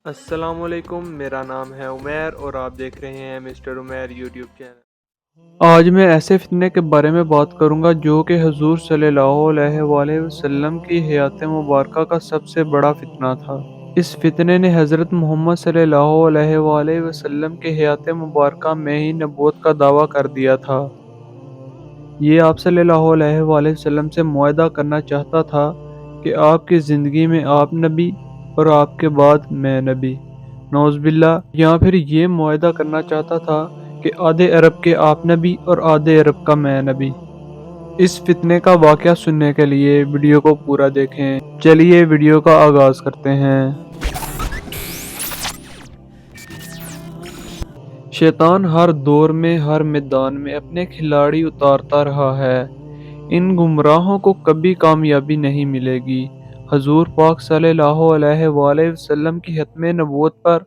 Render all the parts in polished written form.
السلام علیکم، میرا نام ہے عمیر اور آپ دیکھ رہے ہیں مسٹر عمیر یوٹیوب چینل۔ آج میں ایسے فتنے کے بارے میں بات کروں گا جو کہ حضور صلی اللہ علیہ وآلہ وسلم کی حیات مبارکہ کا سب سے بڑا فتنہ تھا۔ اس فتنے نے حضرت محمد صلی اللہ علیہ وآلہ وسلم کی حیات مبارکہ میں ہی نبوت کا دعویٰ کر دیا تھا۔ یہ آپ صلی اللہ علیہ وآلہ وسلم سے معاہدہ کرنا چاہتا تھا کہ آپ کی زندگی میں آپ نبی اور آپ کے بعد میں نبی، نعوذ باللہ، یا پھر یہ معاہدہ کرنا چاہتا تھا کہ آدھے عرب کے آپ نبی اور آدھے عرب کا میں نبی۔ اس فتنے کا واقعہ سننے کے لیے ویڈیو کو پورا دیکھیں۔ چلیے ویڈیو کا آغاز کرتے ہیں۔ شیطان ہر دور میں ہر میدان میں اپنے کھلاڑی اتارتا رہا ہے۔ ان گمراہوں کو کبھی کامیابی نہیں ملے گی۔ حضور پاک صلی اللہ علیہ وآلہ وسلم کی ختم نبوت پر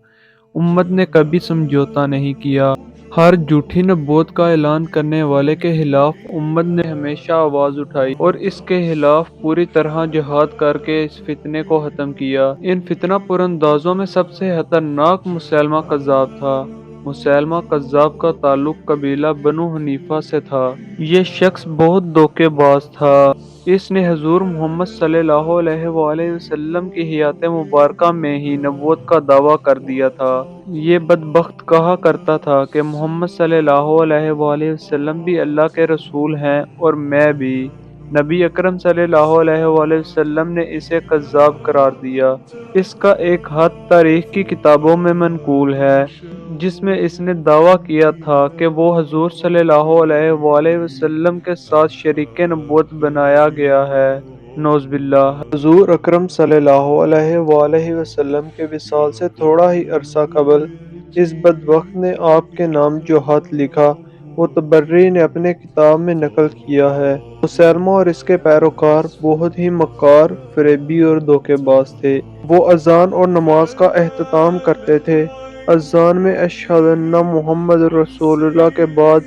امت نے کبھی سمجھوتا نہیں کیا۔ ہر جھوٹی نبوت کا اعلان کرنے والے کے خلاف امت نے ہمیشہ آواز اٹھائی اور اس کے خلاف پوری طرح جہاد کر کے اس فتنے کو ختم کیا۔ ان فتنہ پراندازوں میں سب سے خطرناک مسیلمہ کذاب تھا۔ مسیلمہ کذاب کا تعلق قبیلہ بنو حنیفہ سے تھا۔ یہ شخص بہت دھوکے باز تھا۔ اس نے حضور محمد صلی اللہ علیہ وآلہ وسلم کی حیات مبارکہ میں ہی نبوت کا دعویٰ کر دیا تھا۔ یہ بدبخت کہا کرتا تھا کہ محمد صلی اللہ علیہ وآلہ وسلم بھی اللہ کے رسول ہیں اور میں بھی۔ نبی اکرم صلی اللہ علیہ وآلہ وسلم نے اسے کذاب قرار دیا۔ اس کا ایک ہاتھ تاریخ کی کتابوں میں منقول ہے جس میں اس نے دعویٰ کیا تھا کہ وہ حضور صلی اللہ علیہ وآلہ وسلم کے ساتھ شریک نبوت بنایا گیا ہے، نعوذ باللہ۔ حضور اکرم صلی اللہ علیہ وآلہ وسلم کے وصال سے تھوڑا ہی عرصہ قبل اس بدبخت نے آپ کے نام جو خط لکھا وہ تبری نے اپنے کتاب میں نقل کیا ہے۔ مسیلمہ اور اس کے پیروکار بہت ہی مکار، فریبی اور دھوکے باز تھے۔ وہ اذان اور نماز کا اہتمام کرتے تھے۔ اذان میں اشہد ان محمد رسول اللہ کے بعد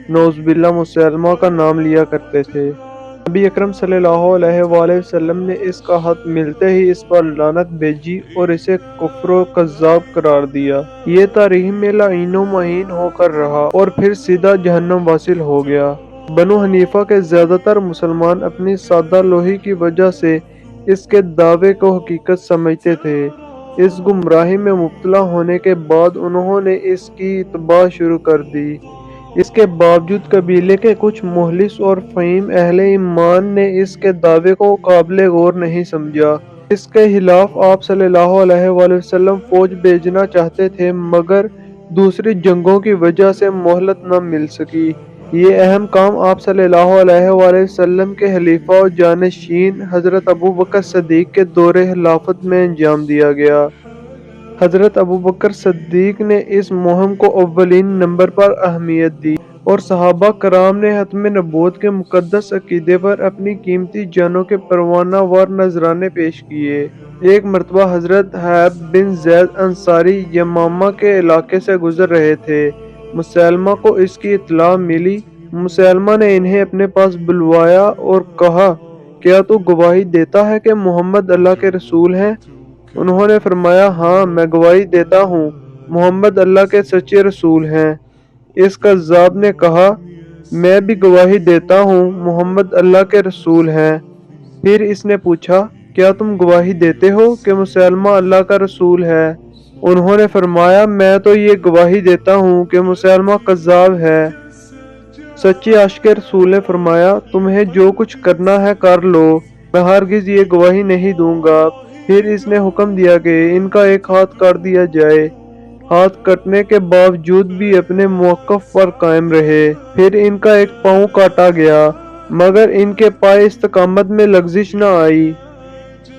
نعوذ باللہ مسیلمہ کا نام لیا کرتے تھے۔ نبی اکرم صلی اللہ علیہ وآلہ وسلم نے اس کا خط ملتے ہی اس پر لعنت بھیجی اور اسے کفر و کذاب قرار دیا۔ یہ تاریخ میں لعین و مہین ہو کر رہا اور پھر سیدھا جہنم واصل ہو گیا۔ بنو حنیفہ کے زیادہ تر مسلمان اپنی سادہ لوحی کی وجہ سے اس کے دعوے کو حقیقت سمجھتے تھے۔ اس گمراہی میں مبتلا ہونے کے بعد انہوں نے اس کی اتباع شروع کر دی۔ اس کے باوجود قبیلے کے کچھ مخلص اور فہیم اہل ایمان نے اس کے دعوے کو قابل غور نہیں سمجھا۔ اس کے خلاف آپ صلی اللہ علیہ وآلہ وسلم فوج بھیجنا چاہتے تھے مگر دوسری جنگوں کی وجہ سے مہلت نہ مل سکی۔ یہ اہم کام آپ صلی اللہ علیہ وآلہ وسلم کے خلیفہ و جانشین حضرت ابوبکر صدیق کے دور خلافت میں انجام دیا گیا۔ حضرت ابوبکر صدیق نے اس مہم کو اولین نمبر پر اہمیت دی اور صحابہ کرام نے ختم نبوت کے مقدس عقیدے پر اپنی قیمتی جانوں کے پروانہ وار نذرانے پیش کیے۔ ایک مرتبہ حضرت حبیب بن زید انصاری یمامہ کے علاقے سے گزر رہے تھے۔ مسیلمہ کو اس کی اطلاع ملی۔ مسیلمہ نے انہیں اپنے پاس بلوایا اور کہا، کیا تو گواہی دیتا ہے کہ محمد اللہ کے رسول ہیں؟ انہوں نے فرمایا، ہاں میں گواہی دیتا ہوں، محمد اللہ کے سچے رسول ہیں۔ اس کذاب نے کہا، میں بھی گواہی دیتا ہوں، محمد اللہ کے رسول ہیں۔ پھر اس نے پوچھا، کیا تم گواہی دیتے ہو کہ مسیلمہ اللہ کا رسول ہے؟ انہوں نے فرمایا، میں تو یہ گواہی دیتا ہوں کہ مسیلمہ کذاب ہے۔ سچے عاشق رسول نے فرمایا، تمہیں جو کچھ کرنا ہے کر لو، میں ہرگز یہ گواہی نہیں دوں گا۔ پھر اس نے حکم دیا کہ ان کا ایک ہاتھ کاٹ دیا جائے۔ ہاتھ کٹنے کے باوجود بھی اپنے موقف پر قائم رہے۔ پھر ان کا ایک پاؤں کاٹا گیا مگر ان کے پائے استقامت میں لغزش نہ آئی۔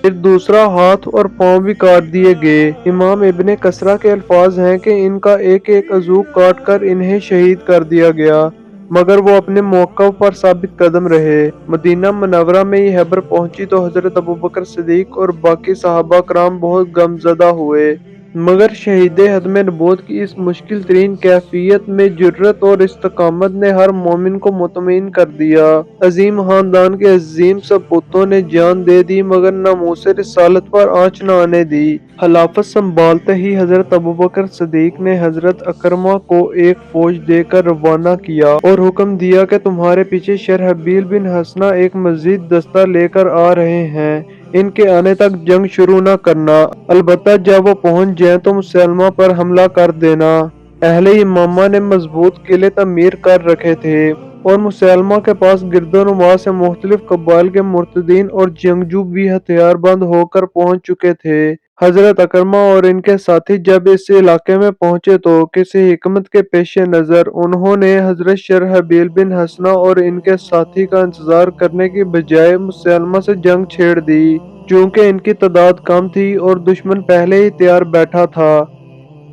پھر دوسرا ہاتھ اور پاؤں بھی کاٹ دیے گئے۔ امام ابن کثرہ کے الفاظ ہیں کہ ان کا ایک ایک عضو کاٹ کر انہیں شہید کر دیا گیا مگر وہ اپنے موقف پر ثابت قدم رہے۔ مدینہ منورہ میں یہ خبر پہنچی تو حضرت ابوبکر صدیق اور باقی صحابہ کرام بہت غم زدہ ہوئے۔ مگر شہید ختم نبوت کی اس مشکل ترین کیفیت میں جرت اور استقامت نے ہر مومن کو مطمئن کر دیا۔ عظیم خاندان کے عظیم سپوتوں نے جان دے دی مگر ناموس رسالت پر آنچ نہ آنے دی۔ خلافت سنبھالتے ہی حضرت ابوبکر صدیق نے حضرت اکرمہ کو ایک فوج دے کر روانہ کیا اور حکم دیا کہ تمہارے پیچھے شرحبیل بن حسنہ ایک مزید دستہ لے کر آ رہے ہیں، ان کے آنے تک جنگ شروع نہ کرنا، البتہ جب وہ پہنچ جائیں تو مسلمہ پر حملہ کر دینا۔ اہل یمامہ نے مضبوط قلعے تعمیر کر رکھے تھے اور مسلمہ کے پاس گرد و نواح سے مختلف قبائل کے مرتدین اور جنگجو بھی ہتھیار بند ہو کر پہنچ چکے تھے۔ حضرت اکرمہ اور ان کے ساتھی جب اس علاقے میں پہنچے تو کسی حکمت کے پیش نظر انہوں نے حضرت شرحبیل بن حسنہ اور ان کے ساتھی کا انتظار کرنے کی بجائے مسلمہ سے جنگ چھیڑ دی۔ چونکہ ان کی تعداد کم تھی اور دشمن پہلے ہی تیار بیٹھا تھا،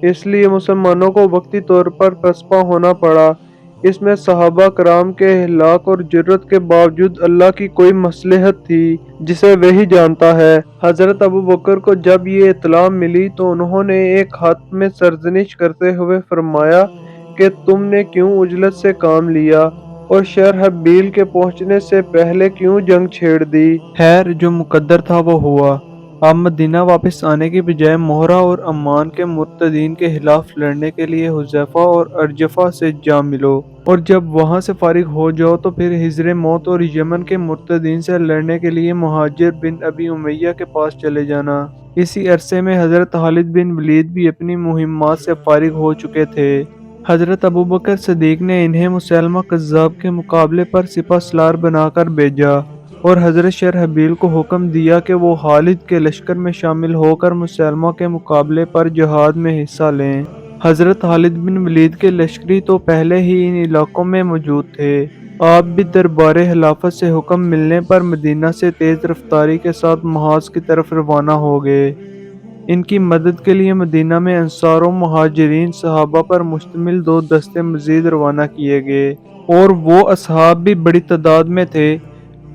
اس لیے مسلمانوں کو وقتی طور پر پسپا ہونا پڑا۔ اس میں صحابہ کرام کے ہلاک اور جرت کے باوجود اللہ کی کوئی مصلحت تھی جسے وہی جانتا ہے۔ حضرت ابوبکر کو جب یہ اطلاع ملی تو انہوں نے ایک خط میں سرزنش کرتے ہوئے فرمایا کہ تم نے کیوں عجلت سے کام لیا اور شرحبیل کے پہنچنے سے پہلے کیوں جنگ چھیڑ دی؟ خیر، جو مقدر تھا وہ ہوا۔ آپ مدینہ واپس آنے کی بجائے مہرہ اور عمان کے مرتدین کے خلاف لڑنے کے لیے حذیفہ اور ارجفہ سے جا ملو، اور جب وہاں سے فارغ ہو جاؤ تو پھر حضر موت اور یمن کے مرتدین سے لڑنے کے لیے مہاجر بن ابی امیہ کے پاس چلے جانا۔ اسی عرصے میں حضرت خالد بن ولید بھی اپنی مہمات سے فارغ ہو چکے تھے۔ حضرت ابوبکر صدیق نے انہیں مسیلمہ کذاب کے مقابلے پر سپہ سالار بنا کر بھیجا اور حضرت شرحبیل کو حکم دیا کہ وہ خالد کے لشکر میں شامل ہو کر مسیلمہ کے مقابلے پر جہاد میں حصہ لیں۔ حضرت خالد بن ولید کے لشکری تو پہلے ہی ان علاقوں میں موجود تھے۔ آپ بھی دربار خلافت سے حکم ملنے پر مدینہ سے تیز رفتاری کے ساتھ محاذ کی طرف روانہ ہو گئے۔ ان کی مدد کے لیے مدینہ میں انصار و مہاجرین صحابہ پر مشتمل 2 دستے مزید روانہ کیے گئے، اور وہ اصحاب بھی بڑی تعداد میں تھے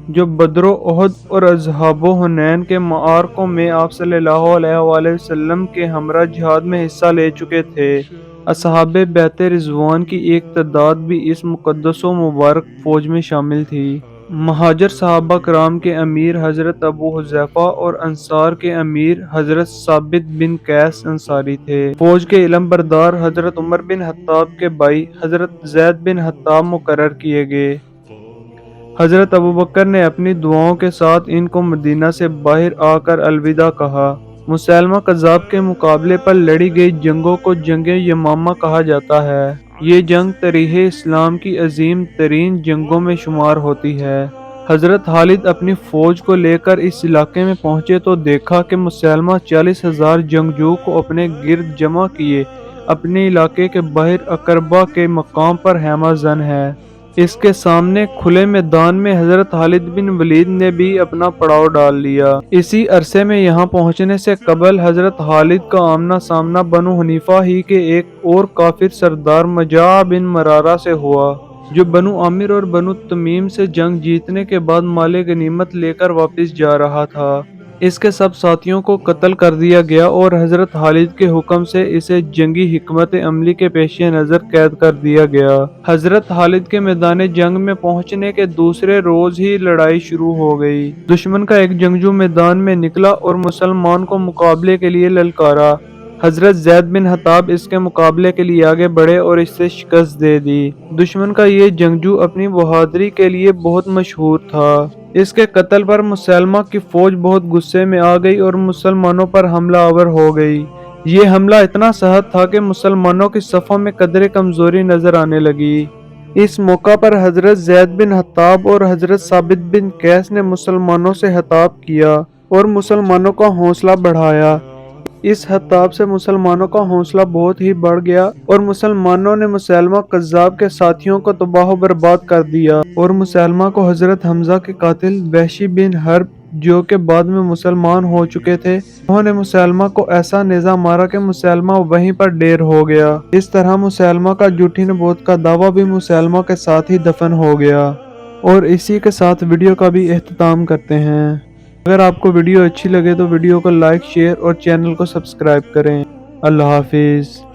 جو بدر و احد اور اصحاب حنین کے معارکوں میں آپ صلی اللہ علیہ وآلہ وسلم کے ہمراہ جہاد میں حصہ لے چکے تھے۔ اصحاب بیعت رضوان کی ایک تعداد بھی اس مقدس و مبارک فوج میں شامل تھی۔ مہاجر صحابہ کرام کے امیر حضرت ابو حذیفہ اور انصار کے امیر حضرت ثابت بن قیس انصاری تھے۔ فوج کے علم بردار حضرت عمر بن خطاب کے بھائی حضرت زید بن خطاب مقرر کیے گئے۔ حضرت ابوبکر نے اپنی دعاؤں کے ساتھ ان کو مدینہ سے باہر آ کر الوداع کہا۔ مسیلمہ کذاب کے مقابلے پر لڑی گئی جنگوں کو جنگ یمامہ کہا جاتا ہے۔ یہ جنگ تاریخ اسلام کی عظیم ترین جنگوں میں شمار ہوتی ہے۔ حضرت خالد اپنی فوج کو لے کر اس علاقے میں پہنچے تو دیکھا کہ مسیلمہ 40,000 جنگجو کو اپنے گرد جمع کیے اپنے علاقے کے باہر اقربہ کے مقام پر خیمہ زن ہے۔ اس کے سامنے کھلے میدان میں حضرت خالد بن ولید نے بھی اپنا پڑاؤ ڈال لیا۔ اسی عرصے میں یہاں پہنچنے سے قبل حضرت خالد کا آمنا سامنا بنو حنیفہ ہی کے ایک اور کافر سردار مجاع بن مرارہ سے ہوا، جو بنو عامر اور بنو تمیم سے جنگ جیتنے کے بعد مال غنیمت لے کر واپس جا رہا تھا۔ اس کے سب ساتھیوں کو قتل کر دیا گیا اور حضرت خالد کے حکم سے اسے جنگی حکمت عملی کے پیش نظر قید کر دیا گیا۔ حضرت خالد کے میدان جنگ میں پہنچنے کے دوسرے روز ہی لڑائی شروع ہو گئی۔ دشمن کا ایک جنگجو میدان میں نکلا اور مسلمان کو مقابلے کے لیے للکارا۔ حضرت زید بن خطاب اس کے مقابلے کے لیے آگے بڑھے اور اس سے شکست دے دی۔ دشمن کا یہ جنگجو اپنی بہادری کے لیے بہت مشہور تھا۔ اس کے قتل پر مسیلمہ کی فوج بہت غصے میں آ گئی اور مسلمانوں پر حملہ آور ہو گئی۔ یہ حملہ اتنا سخت تھا کہ مسلمانوں کی صفوں میں قدرے کمزوری نظر آنے لگی۔ اس موقع پر حضرت زید بن خطاب اور حضرت ثابت بن قیس نے مسلمانوں سے خطاب کیا اور مسلمانوں کا حوصلہ بڑھایا۔ اس خطاب سے مسلمانوں کا حوصلہ بہت ہی بڑھ گیا اور مسلمانوں نے مسیلمہ کذاب کے ساتھیوں کو تباہ و برباد کر دیا اور مسیلمہ کو حضرت حمزہ کے قاتل وحشی بن حرب، جو کہ بعد میں مسلمان ہو چکے تھے، انہوں نے مسیلمہ کو ایسا نیزہ مارا کہ مسیلمہ وہیں پر ڈھیر ہو گیا۔ اس طرح مسیلمہ کا جھوٹی نبوت کا دعویٰ بھی مسیلمہ کے ساتھ ہی دفن ہو گیا۔ اور اسی کے ساتھ ویڈیو کا بھی اختتام کرتے ہیں۔ اگر آپ کو ویڈیو اچھی لگے تو ویڈیو کو لائک، شیئر اور چینل کو سبسکرائب کریں۔ اللہ حافظ۔